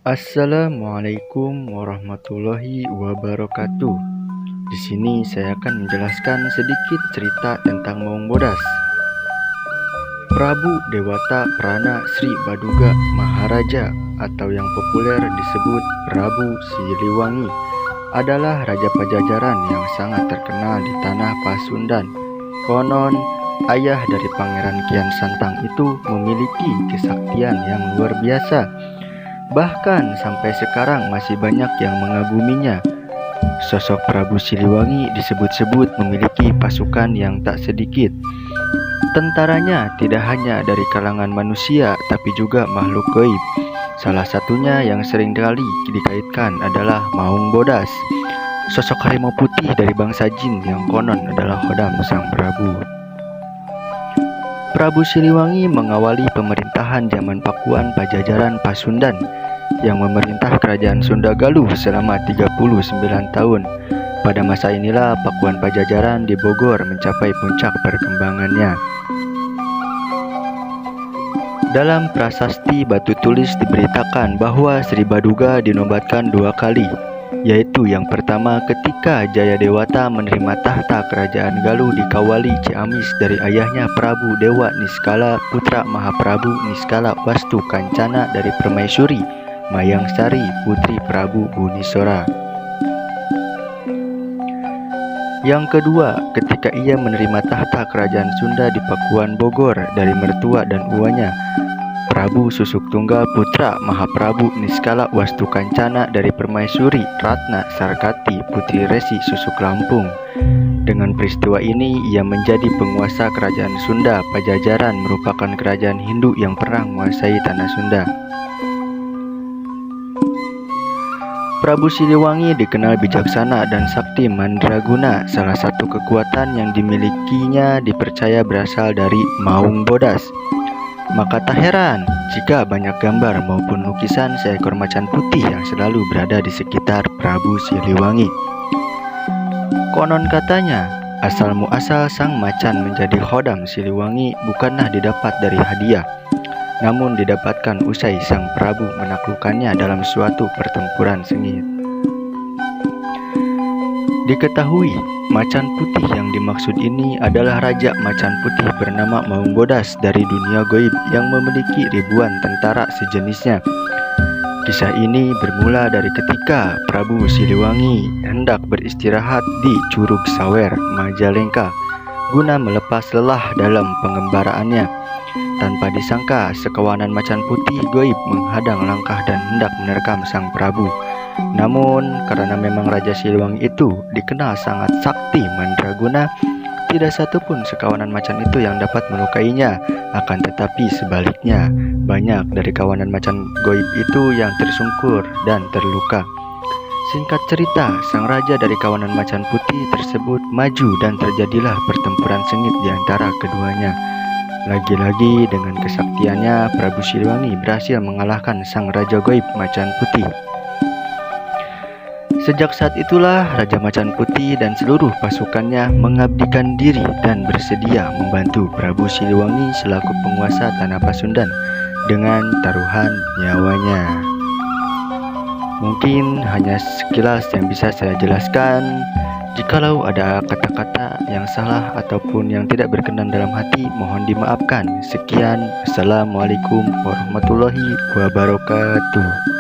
Assalamualaikum warahmatullahi wabarakatuh. Di sini saya akan menjelaskan sedikit cerita tentang Maung Bodas. Prabu Dewata Prana Sri Baduga Maharaja atau yang populer disebut Prabu Siliwangi adalah raja Pajajaran yang sangat terkenal di tanah Pasundan. Konon ayah dari Pangeran Kian Santang itu memiliki kesaktian yang luar biasa. Bahkan sampai sekarang masih banyak yang mengaguminya. Sosok Prabu Siliwangi disebut-sebut memiliki pasukan yang tak sedikit. Tentaranya tidak hanya dari kalangan manusia tapi juga makhluk gaib. Salah satunya yang sering kali dikaitkan adalah Maung Bodas, sosok harimau putih dari bangsa jin yang konon adalah khodam sang Prabu. Prabu Siliwangi mengawali pemerintahan zaman Pakuan Pajajaran Pasundan yang memerintah kerajaan Sunda Galuh selama 39 tahun. Pada masa inilah Pakuan Pajajaran di Bogor mencapai puncak perkembangannya. Dalam prasasti batu tulis diberitakan bahwa Sri Baduga dinobatkan 2 kali, yaitu yang pertama ketika Jayadewata menerima tahta kerajaan Galuh di Kawali Ciamis dari ayahnya Prabu Dewa Niskala putra Mahaprabu Niskala Wastu Kancana dari Permaisuri Mayangsari putri Prabu Bunisora. Yang kedua ketika ia menerima tahta kerajaan Sunda di Pakuan Bogor dari mertua dan uanya Prabu Susuk Tunggal putra Mahaprabu Niskala Wastu Kancana dari Permaisuri Ratna Sarkati putri Resi Susuk Lampung. Dengan peristiwa ini ia menjadi penguasa kerajaan Sunda. Pajajaran merupakan kerajaan Hindu yang pernah menguasai tanah Sunda. Prabu Siliwangi dikenal bijaksana dan sakti mandraguna. Salah satu kekuatan yang dimilikinya dipercaya berasal dari Maung Bodas. Maka tak heran jika banyak gambar maupun lukisan seekor macan putih yang selalu berada di sekitar Prabu Siliwangi. Konon katanya, asal muasal sang macan menjadi khodam Siliwangi bukanlah didapat dari hadiah, namun didapatkan usai sang Prabu menaklukkannya dalam suatu pertempuran sengit. Diketahui, macan putih yang dimaksud ini adalah Raja Macan Putih bernama Maung Bodas dari dunia gaib yang memiliki ribuan tentara sejenisnya. Kisah ini bermula dari ketika Prabu Siliwangi hendak beristirahat di Curug Sawer, Majalengka, guna melepas lelah dalam pengembaraannya. Tanpa disangka, sekawanan macan putih gaib menghadang langkah dan hendak menerkam sang Prabu. Namun, karena memang Raja Siliwangi itu dikenal sangat sakti mandraguna, tidak satupun sekawanan macan itu yang dapat melukainya. Akan tetapi sebaliknya, banyak dari kawanan macan gaib itu yang tersungkur dan terluka. Singkat cerita, sang raja dari kawanan macan putih tersebut maju dan terjadilah pertempuran sengit di antara keduanya. Lagi-lagi dengan kesaktiannya, Prabu Siliwangi berhasil mengalahkan sang raja gaib macan putih. Sejak saat itulah Raja Macan Putih dan seluruh pasukannya mengabdikan diri dan bersedia membantu Prabu Siliwangi selaku penguasa tanah Pasundan dengan taruhan nyawanya. Mungkin hanya sekilas yang bisa saya jelaskan. Jikalau ada kata-kata yang salah ataupun yang tidak berkenan dalam hati, mohon dimaafkan. Sekian, Assalamualaikum warahmatullahi wabarakatuh.